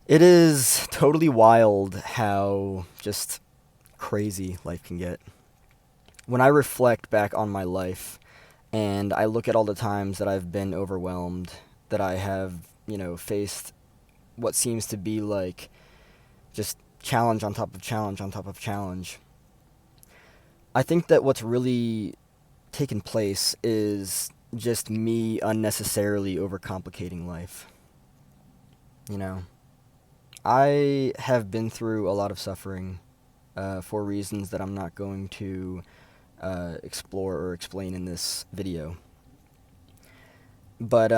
It is totally wild how just crazy life can get. When I reflect back on my life and I look at all the times that I've been overwhelmed, that I have, faced what seems to be like just challenge on top of challenge on top of challenge, I think that what's really taken place is just me unnecessarily overcomplicating life. You know, I have been through a lot of suffering for reasons that I'm not going to explore or explain in this video. But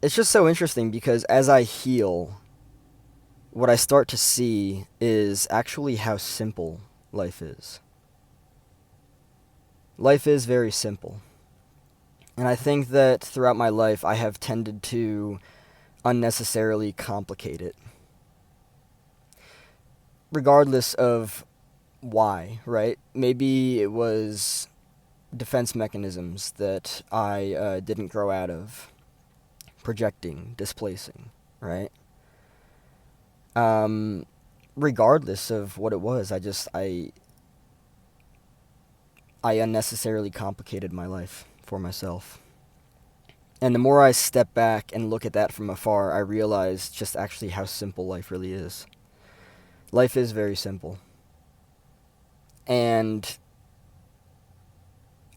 it's just so interesting because as I heal, what I start to see is actually how simple life is. Life is very simple. And I think that throughout my life, I have tended to unnecessarily complicate it, regardless of why, right? Maybe it was defense mechanisms that I didn't grow out of, projecting, displacing, right? Um, Regardless of what it was, I unnecessarily complicated my life for myself. And the more I step back and look at that from afar, I realize just actually how simple life really is. Life is very simple. And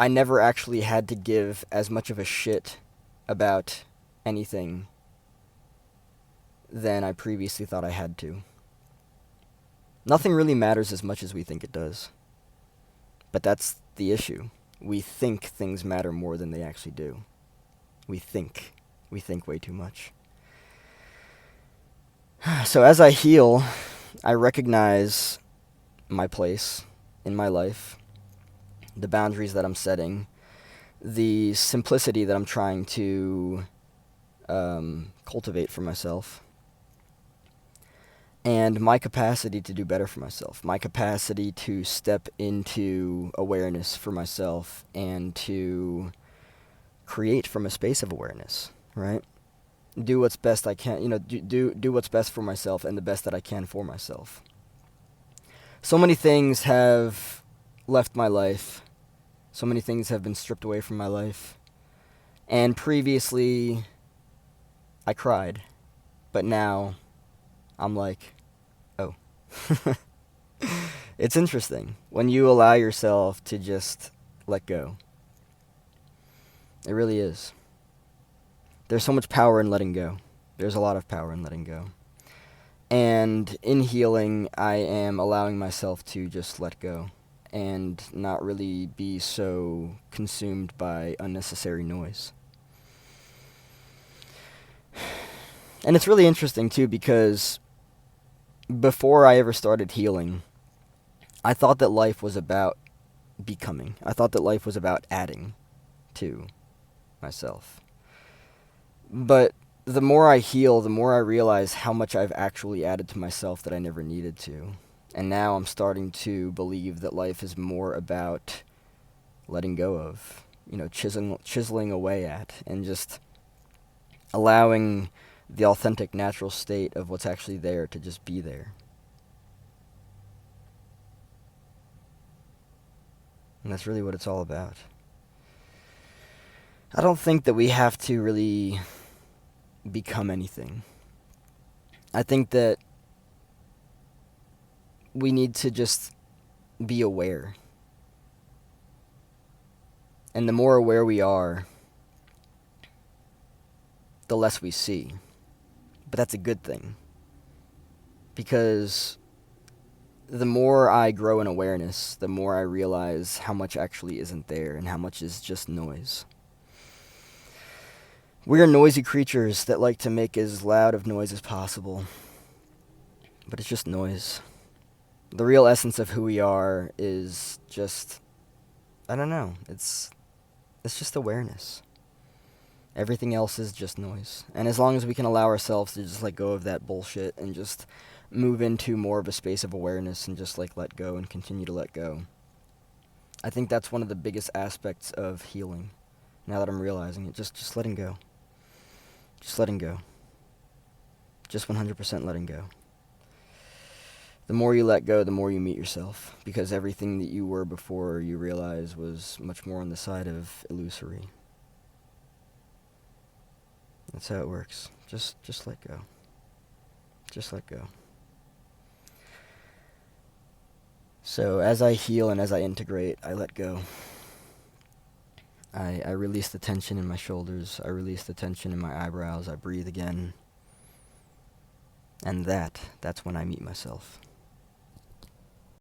I never actually had to give as much of a shit about anything than I previously thought I had to. Nothing really matters as much as we think it does. But that's the issue. We think things matter more than they actually do. We think. We think way too much. So as I heal, I recognize my place in my life, the boundaries that I'm setting, the simplicity that I'm trying to cultivate for myself, and my capacity to do better for myself, my capacity to step into awareness for myself and to create from a space of awareness, right? Do what's best I can, do what's best for myself and the best that I can for myself. So many things have left my life. So many things have been stripped away from my life. And previously, I cried. But now, I'm like, oh. It's interesting when you allow yourself to just let go. It really is. There's so much power in letting go. There's a lot of power in letting go. And in healing, I am allowing myself to just let go and not really be so consumed by unnecessary noise. And it's really interesting too because before I ever started healing, I thought that life was about becoming. I thought that life was about adding to myself. But the more I heal, the more I realize how much I've actually added to myself that I never needed to. And now I'm starting to believe that life is more about letting go of, chiseling away at, and just allowing the authentic, natural state of what's actually there to just be there. And that's really what it's all about. I don't think that we have to really become anything. I think that we need to just be aware. And the more aware we are, the less we see. But that's a good thing. Because the more I grow in awareness, the more I realize how much actually isn't there and how much is just noise. We are noisy creatures that like to make as loud of noise as possible. But it's just noise. The real essence of who we are is just, I don't know, it's just awareness. Everything else is just noise. And as long as we can allow ourselves to just let go of that bullshit and just move into more of a space of awareness and just like let go and continue to let go, I think that's one of the biggest aspects of healing. Now that I'm realizing it, just letting go. Just letting go. Just 100% letting go. The more you let go, the more you meet yourself, because everything that you were before you realize was much more on the side of illusory. That's how it works. Just let go. Just let go. So as I heal and as I integrate, I let go. I release the tension in my shoulders. I release the tension in my eyebrows. I breathe again. And that's when I meet myself.